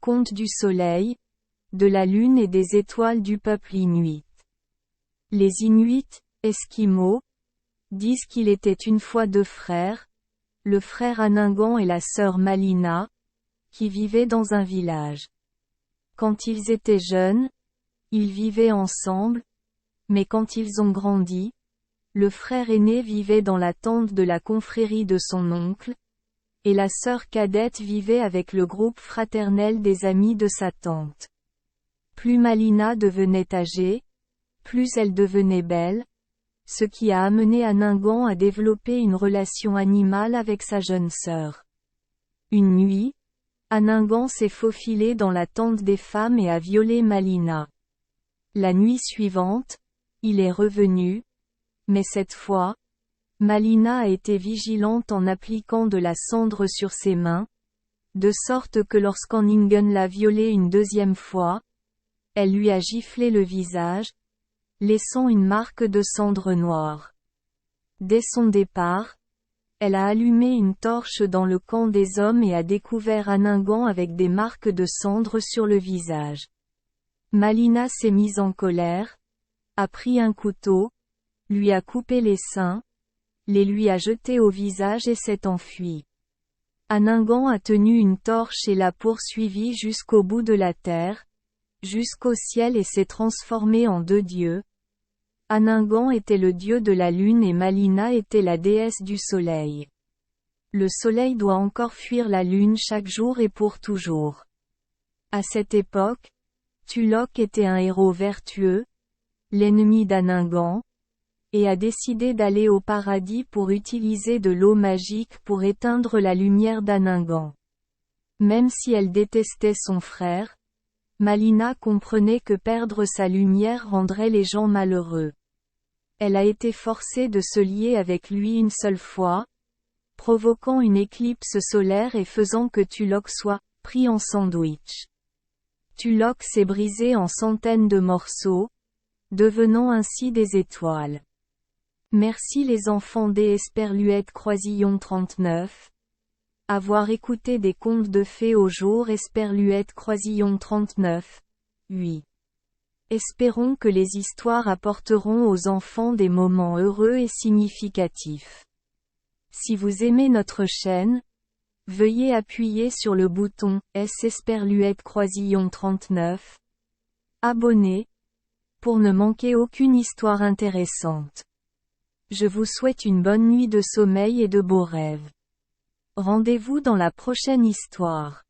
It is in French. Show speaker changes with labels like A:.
A: conte du soleil, de la lune et des étoiles du peuple inuit. Les Inuits, Esquimaux, disent qu'il était une fois deux frères, le frère Aningan et la sœur Malina, qui vivaient dans un village. Quand ils étaient jeunes, ils vivaient ensemble, mais quand ils ont grandi, le frère aîné vivait dans la tente de la confrérie de son oncle, et la sœur cadette vivait avec le groupe fraternel des amis de sa tante. Plus Malina devenait âgée, plus elle devenait belle, ce qui a amené Aningan à développer une relation animale avec sa jeune sœur. Une nuit, Aningan s'est faufilé dans la tente des femmes et a violé Malina. La nuit suivante, il est revenu, mais cette fois, Malina a été vigilante en appliquant de la cendre sur ses mains, de sorte que lorsqu'Aningan l'a violée une deuxième fois, elle lui a giflé le visage, laissant une marque de cendre noire. Dès son départ, elle a allumé une torche dans le camp des hommes et a découvert Aningan avec des marques de cendre sur le visage. Malina s'est mise en colère, a pris un couteau, lui a coupé les seins, les lui a jetés au visage et s'est enfuie. Aningan a tenu une torche et l'a poursuivi jusqu'au bout de la terre, jusqu'au ciel et s'est transformé en deux dieux. Aningan était le dieu de la lune et Malina était la déesse du soleil. Le soleil doit encore fuir la lune chaque jour et pour toujours. À cette époque, Tulok était un héros vertueux, l'ennemi d'Aningan, et a décidé d'aller au paradis pour utiliser de l'eau magique pour éteindre la lumière d'Aningan. Même si elle détestait son frère, Malina comprenait que perdre sa lumière rendrait les gens malheureux. Elle a été forcée de se lier avec lui une seule fois, provoquant une éclipse solaire et faisant que Tulok soit pris en sandwich. Tulok s'est brisé en centaines de morceaux, devenant ainsi des étoiles. Merci les enfants des Esperluette Croisillon 39. Avoir écouté des contes de fées au jour Esperluette Croisillon 39. 8. Espérons que les histoires apporteront aux enfants des moments heureux et significatifs. Si vous aimez notre chaîne, veuillez appuyer sur le bouton S Esperluette Croisillon 39. Abonner, pour ne manquer aucune histoire intéressante. Je vous souhaite une bonne nuit de sommeil et de beaux rêves. Rendez-vous dans la prochaine histoire.